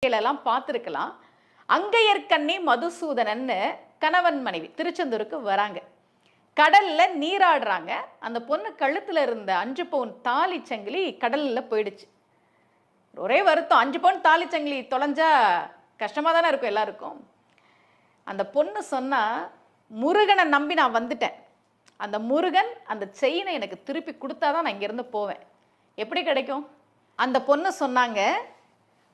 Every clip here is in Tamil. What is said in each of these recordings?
எல்லாம் பார்த்துருக்கலாம். அங்கையர்கண்ணி மதுசூதனன்னு கணவன் மனைவி திருச்செந்தூருக்கு வராங்க. கடல்ல நீராடுறாங்க. அந்த பொண்ணு கழுத்துல இருந்த 5 பவுன் தாலி சங்கிலி கடல்ல போயிடுச்சு. ஒரே வருத்தம், 5 பவுன் தாலி சங்கிலி தொலைஞ்சா கஷ்டமா தானே இருக்கும் எல்லாருக்கும். அந்த பொண்ணு சொன்னா, முருகனை நம்பி நான் வந்துட்டேன். அந்த முருகன் அந்த செயினை எனக்கு திருப்பி கொடுத்தாதான் நான் இங்கிருந்து போவேன். எப்படி கிடைக்கும்? அந்த பொண்ணு சொன்னாங்க,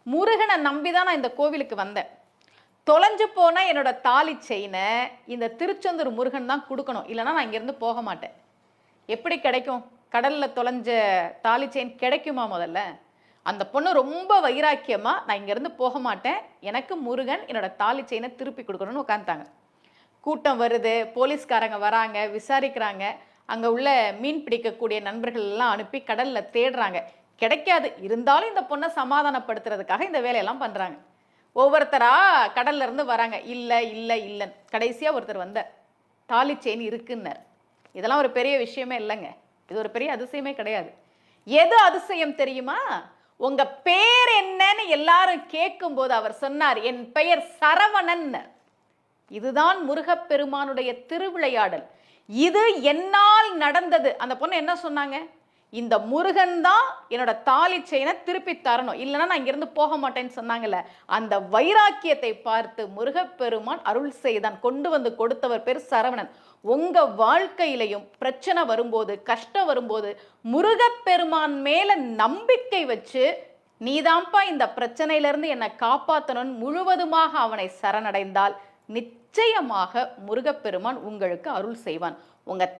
முருகனை நம்பி தான் நான் இந்த கோவிலுக்கு வந்தேன். தொலைஞ்சு போன என்னோட தாலி செயினை இந்த திருச்செந்தூர் முருகன் தான் கொடுக்கணும், இல்லைன்னா நான் இங்கேருந்து போக மாட்டேன். எப்படி கிடைக்கும்? கடலில் தொலைஞ்ச தாலி செயின் கிடைக்குமா? முதல்ல அந்த பொண்ணு ரொம்ப வைராக்கியமாக, நான் இங்கேருந்து போக மாட்டேன், எனக்கு முருகன் என்னோட தாலி செயினை திருப்பி கொடுக்கணும்னு உட்காந்துட்டாங்க. கூட்டம் வருது, போலீஸ்காரங்க வராங்க, விசாரிக்கிறாங்க. அங்கே உள்ள மீன் பிடிக்கக்கூடிய நண்பர்கள் எல்லாம் அனுப்பி கடலில் தேடுறாங்க. கிடைக்காது. இருந்தாலும் இந்த பொண்ணை சமாதானப்படுத்துறதுக்காக இந்த வேலையெல்லாம் பண்ணுறாங்க. ஒவ்வொருத்தரா கடல்ல இருந்து வராங்க. இல்லை இல்லை இல்லைன்னு கடைசியாக ஒருத்தர் வந்தார். தாலி செயின் இருக்குன்னார். இதெல்லாம் ஒரு பெரிய விஷயமே இல்லைங்க. இது ஒரு பெரிய அதிசயமே கிடையாது. எது அதிசயம் தெரியுமா? உங்க பேர் என்னன்னு எல்லாரும் கேட்கும்போது அவர் சொன்னார், என் பெயர் சரவணன். இதுதான் முருகப்பெருமானுடைய திருவிளையாடல். இது என்னால் நடந்தது. அந்த பொண்ணு என்ன சொன்னாங்க? இந்த முருகன் தான் என்னோட தாலி செயினை திருப்பி தரணும், இல்லைன்னா நான் இங்கிருந்து போக மாட்டேன்னு சொன்னாங்கல்ல. அந்த வைராக்கியத்தை பார்த்து முருகப்பெருமான் அருள் செய்தான். கொண்டு வந்து கொடுத்தவர் பேர் சரவணன். உங்க வாழ்க்கையிலையும் பிரச்சனை வரும்போது, கஷ்டம் வரும்போது, முருகப்பெருமான் மேல நம்பிக்கை வச்சு, நீதான்ப்பா இந்த பிரச்சனையிலிருந்து என்னை காப்பாற்றணும்னு முழுவதுமாக அவனை சரணடைந்தால் நிச்சயமாக முருகப்பெருமான் உங்களுக்கு அருள் செய்வான். உங்க